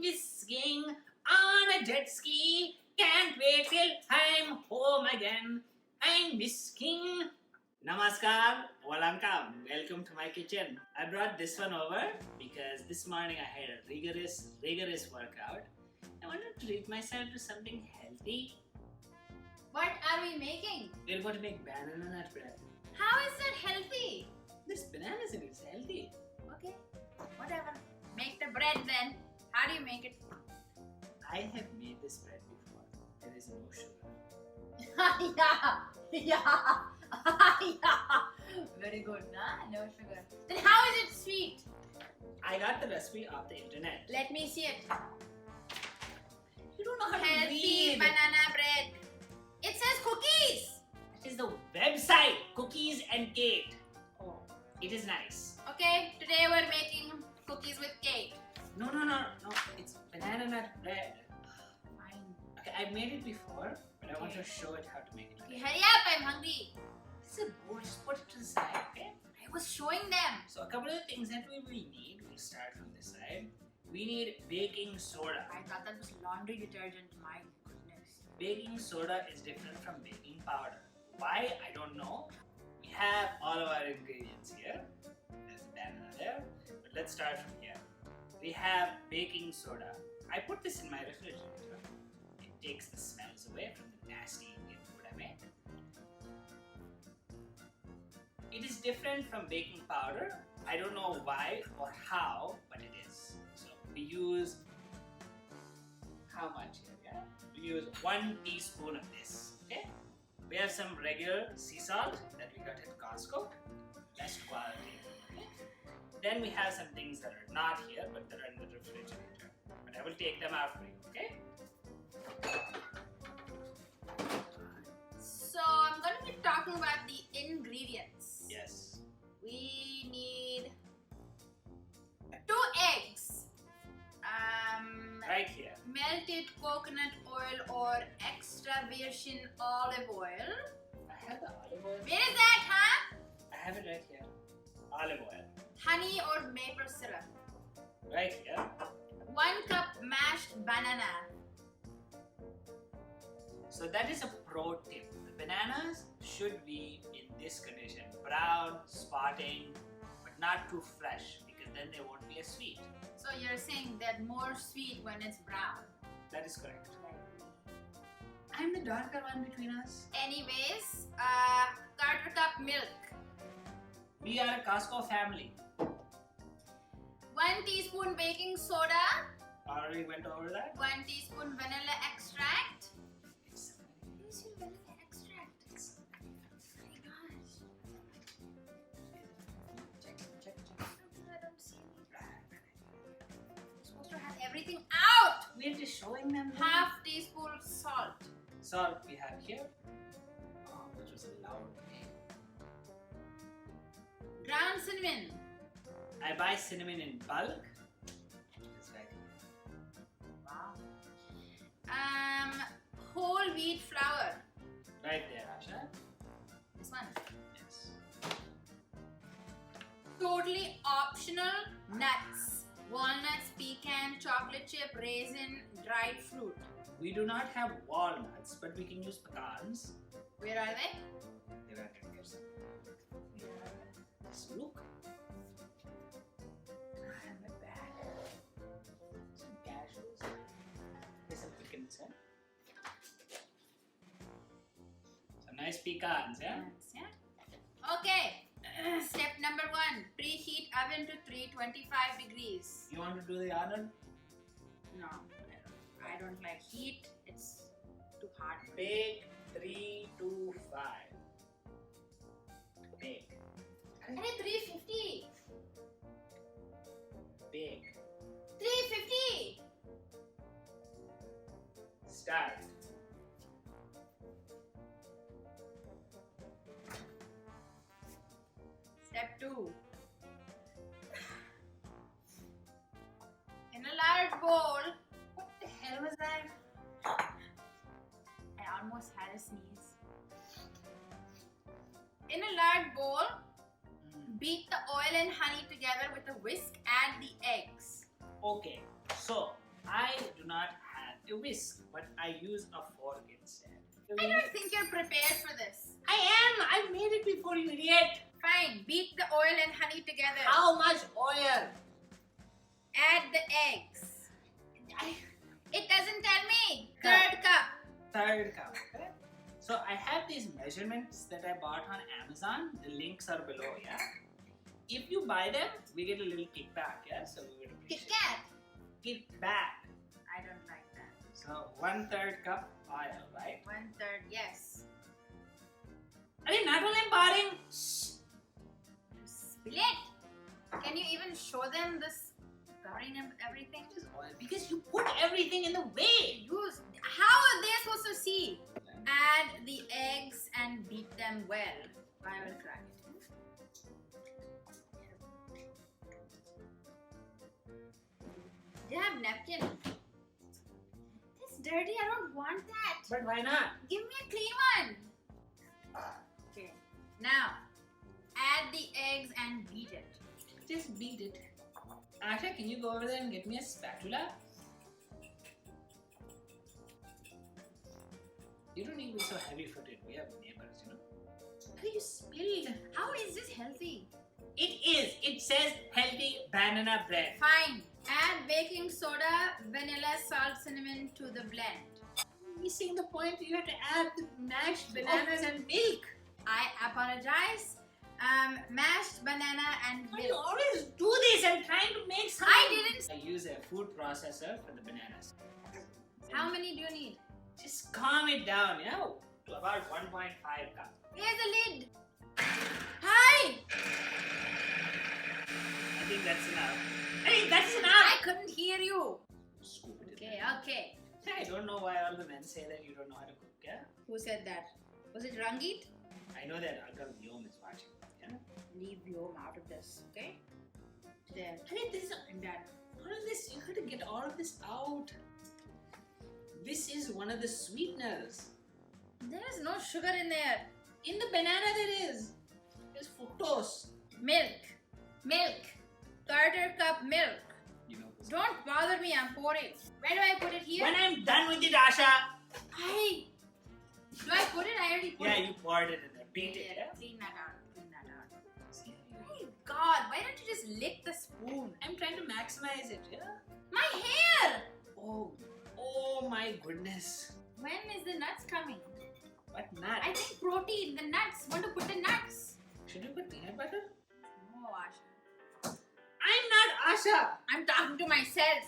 whisking on a jet ski. Can't wait till I'm home again. I'm whisking. Namaskar, Walankam. Welcome to my kitchen. I brought this one over because this morning I had a rigorous workout. I wanted to treat myself to something healthy. What are we making? We're going to make banana nut bread. How is that healthy? There's bananas in it, it's healthy. Okay, whatever. Make the bread then. How do you make it? I have made this bread before. There is no sugar. yeah. Very good, nah? No sugar. Then how is it sweet? I got the recipe off the internet. Let me see it. You don't know how to Healthy read. banana bread. It says cookies. It is the website, Cookies and Cake. Oh. It is nice. Okay, today we're making cookies with cake. No. It's banana nut bread. Fine. Okay, I've made it before, but I want to show it how to make it. Okay, hurry up, I'm hungry. This is a bowl, just put it to the side, okay? I was showing them. So a couple of things that we will need, we'll start from this side. We need baking soda. I thought that was laundry detergent, my goodness. Baking soda is different from baking powder. Why? I don't know. We have all of our ingredients here. There's a banana there. But let's start from here. We have baking soda. I put this in my refrigerator. It takes the smells away from the nasty Indian food I make. It is different from baking powder. I don't know why or how, but it is. So we use how much here? Yeah? We use 1 teaspoon of this. Okay? We have some regular sea salt that we got at Costco. Best quality. Okay? Then we have some things that are not here but that are in the refrigerator. But I will take them out for you. Okay? So I'm going to be talking about the ingredients. Yes. We need 2 eggs. Right here. Melted coconut oil or extra virgin olive oil. I have the olive oil. Where is that, huh? I have it right here. Olive oil. Honey or maple syrup. Right here. 1 cup mashed banana. So that is a pro tip. The bananas should be in this condition. Brown, spotting, but not too fresh because then they won't be as sweet. So you're saying they're more sweet when it's brown. That is correct. I'm the darker one between us. Anyways, 1/4 cup milk. We are a Costco family. 1 teaspoon baking soda. Already went over that. 1 teaspoon vanilla extract. It's Where's your vanilla extract? Oh my gosh. check. I don't see any. You're supposed to have everything out. We're just showing them. 1/2 teaspoon salt. Salt we have here. Oh, that was a loud name. Ground cinnamon. I buy cinnamon in bulk. It's like Wow. Whole wheat flour. right there, Asha. This one. Yes. Totally optional nuts. Walnuts, pecan, chocolate chip, raisin, dried fruit. We do not have walnuts, but we can use pecans. Where are they? They're right here. Just look. My bag. Some cashews. There's some pecans, huh? Some nice pecans, yeah? Nuts, yeah. Okay. Step number 1. Preheat oven to 325 degrees. You want to do the honor? No, I don't like heat. It's too hot. Bake 3 to 5. Bake. I need 350. Bake. 350. Start. Step 2. In a large bowl. What the hell was that? I almost had a sneeze. In a large bowl, beat the oil and honey together with a whisk. Add the eggs. Okay, so I do not have a whisk, but I use a fork instead. I don't think you're prepared for this. I am! I made it before, you idiot! Fine, beat the oil and honey together. How much oil? Add the eggs. I... It doesn't tell me. Cup. Third cup. Third cup, okay? So I have these measurements that I bought on Amazon. The links are below, yeah? If you buy them, we get a little kickback, yeah? So we would Kit appreciate Kat. kickback. I don't like that. So 1/3 cup oil, right? 1/3, yes. I mean, not only I'm buying. Spill it. Can you even show them this covering of everything? Just oil because you put everything in the way. Use. How are they supposed to see? Add the eggs and beat them well. I will crack it. They have napkin. This dirty. I don't want that. But why not? Give me a clean one. Okay. Now, add the eggs and beat it. Just beat it. Asha, can you go over there and get me a spatula? You don't need to be so heavy-footed. We have neighbors, you know. How do you spilled? How is this healthy? It is. It says healthy banana bread. Fine. Add baking soda, vanilla, salt, cinnamon to the blend. Missing the point. You have to add the mashed bananas and milk. I apologize. Mashed banana and Why do you milk. always do this? I'm trying to make something. I didn't. I use a food processor for the bananas. How many do you need? Just calm it down, yeah? To about 1.5 cups. Here's the lid. Hi! I think that's enough. Hey, that's enough! I couldn't hear you. Scoop it in Okay, there. okay. I don't know why all the men say that you don't know how to cook, yeah? Who said that? Was it Rangit? I know that Uncle Yom is watching, yeah? Leave Yom out of this, okay? There. Hey, this is... I'm done. All of this, you gotta get all of this out. This is one of the sweeteners. There is no sugar in there. In the banana there is. There's fructose. Milk. Milk. Quarter cup milk. You know this. Don't bother me, I'm pouring. Where do I put it here? When I'm done with it, Asha. Hey! Do I put it? I already put Yeah, it. you poured it in there. Beat it, yeah? Clean that out. Clean that out. Hey, God, why don't you just lick the spoon? I'm trying to maximize it, yeah? My hair! Oh my goodness. When is the nuts coming? What nut? I think protein, the nuts. Want to put the nuts? Should you put peanut butter? No, Asha. I'm not Asha. I'm talking to myself.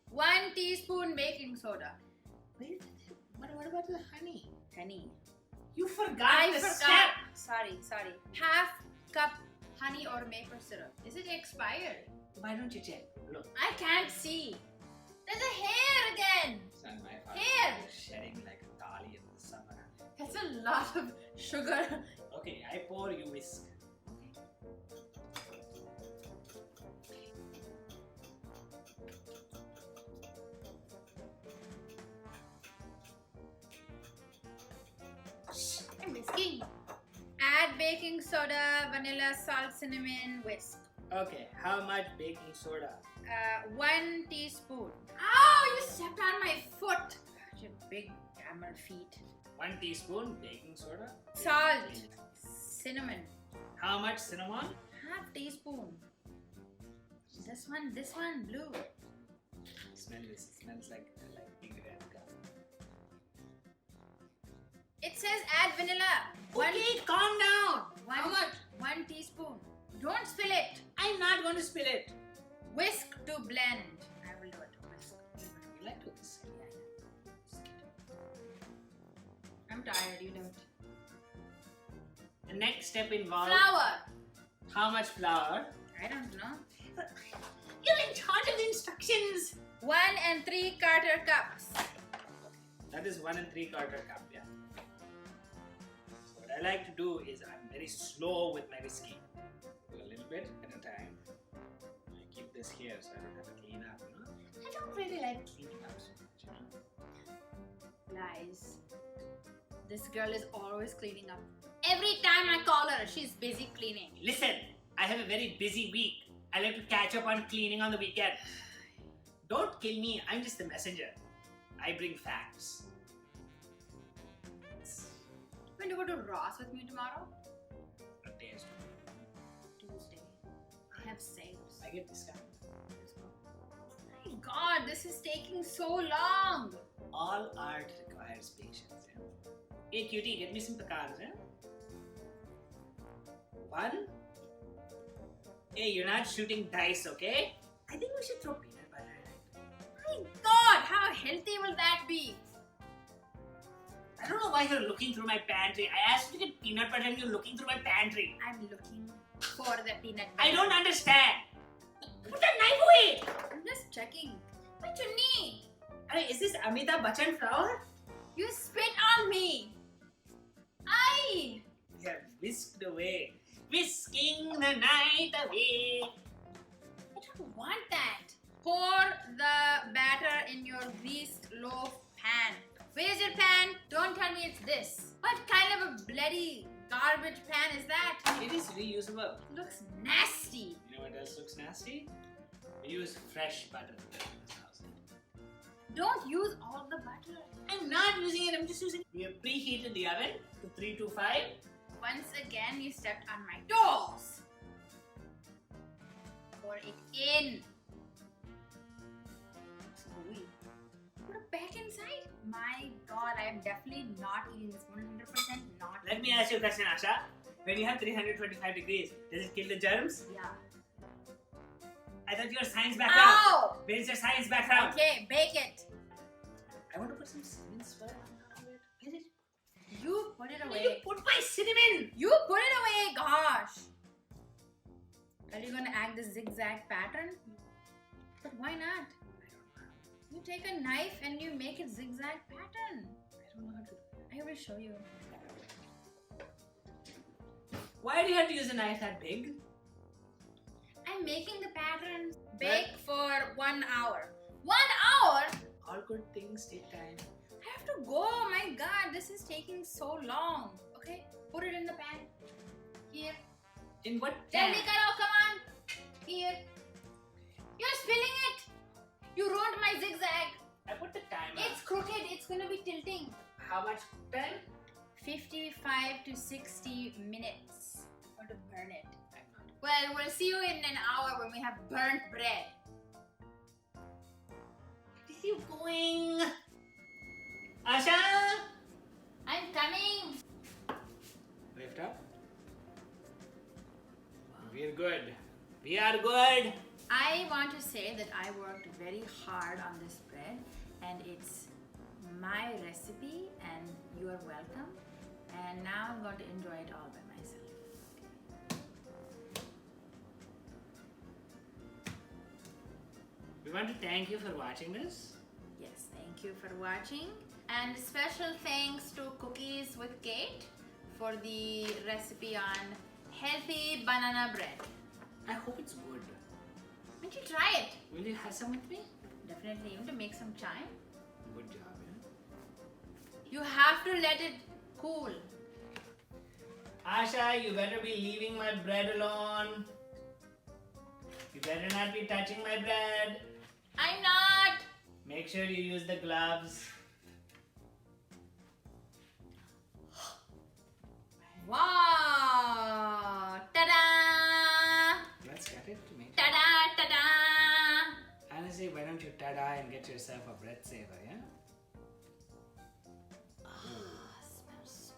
1 teaspoon baking soda. Wait, what about the honey? Honey. You forgot I the forgot. step. Sorry. Half cup honey or maple syrup. Is it expired? Why don't you check? Look. I can't see. There's a hair again. It's not my fault. Here. You're shedding like a dolly in the summer. That's a lot of sugar. Okay, I pour, you whisk. I'm whisking. Add baking soda, vanilla, salt, cinnamon, whisk. Okay, how much baking soda? 1 teaspoon. Oh, you stepped on my foot. Your big camel feet. 1 teaspoon baking soda. Salt. Cinnamon. How much cinnamon? Half teaspoon. This one, blue. Smell this. It smells like big red cup. It says add vanilla. Okay, calm down. How One, much? 1 teaspoon. Don't spill it. I'm not going to spill it. Whisk to blend. I will do it. Whisk. You like to whisk? I'm tired, you don't. The next step involves Flour. how much flour? I don't know. You're in charge of the instructions. 1 3/4 cups. That is 1 3/4 cup, yeah. So what I like to do is I'm very slow with my whisking. Do a little bit at a time. I keep this here so I don't have to clean up, you know. I don't really like cleaning up so much, you know. Lies. This girl is always cleaning up. Every time I call her, she's busy cleaning. Listen, I have a very busy week. I like to catch up on cleaning on the weekend. Don't kill me. I'm just the messenger. I bring facts. When do you go to Ross with me tomorrow? What day is tomorrow? Tuesday. I have sales. I get discount. My God, this is taking so long. All art requires patience. Yeah? Hey cutie, get me some pecans. Yeah? One. Hey, you're not shooting dice, okay? I think we should throw peanut butter in it. My God, how healthy will that be? I don't know why you're looking through my pantry. I asked you to get peanut butter and you're looking through my pantry. I'm looking for the peanut butter. I don't understand. Put that knife away. I'm just checking. My chunni. Hey, is this Amitabh Bachchan flour? You spit on me. Aye. Yeah, whisked away. Whisking the night away. I don't want that. Pour the batter in your greased loaf pan. Where's your pan? Don't tell me it's this. What kind of a bloody garbage pan is that? It is reusable. It looks nasty. You know what else looks nasty? We use fresh butter in this house. Don't use all the butter. I'm not using it, I'm just using it. We have preheated the oven to 325. Once again, you stepped on my toes. Pour it in. It's gooey. Put it back inside. My God, I am definitely not eating this. 100% not. Let me ask you a question, Asha. When you have 325 degrees, does it kill the germs? Yeah. I thought you were a science background. Ow! Where's your science background? Okay, bake it. I want to put some cinnamon swirl on top of it. Where did You put it away. you put my cinnamon? You put it away, gosh. Are you gonna add the zigzag pattern? But why not? You take a knife and you make it zigzag pattern. I don't know how to. I will show you. Why do you have to use a knife that big? I'm making the pattern. Bake for 1 hour. 1 hour? All good things take time. I have to go. My God, this is taking so long. Okay, put it in the pan. Here. In what Jaldi pan? karo, come on. Here. You're spilling it. You ruined my zigzag. I put the timer. It's crooked. It's gonna be tilting. How much time? 55 to 60 minutes. I want to burn it. I'm not. Well, we'll see you in an hour when we have burnt bread. Where are you going? Asha! I'm coming. Lift up. We're good. We are good. I want to say that I worked very hard on this bread and it's my recipe and you are welcome. And now I'm going to enjoy it all by myself. We want to thank you for watching this. Yes, thank you for watching. And special thanks to Cookies with Kate for the recipe on healthy banana bread. I hope it's good. Why don't you try it? Will you have some with me? Definitely. You want to make some chai? Good job, yeah? You have to let it cool. Asha, you better be leaving my bread alone. You better not be touching my bread. I'm not. Make sure you use the gloves. Wow! Ta-da! Let's cut it to make. Ta-da! Ta-da! Honestly, why don't you ta-da and get yourself a bread saver, yeah? Smells so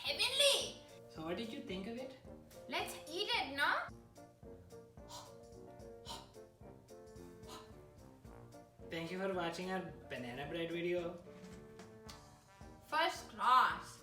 heavenly. So what did you think of it? Let's eat it, no? Thank you for watching our banana bread video. First class.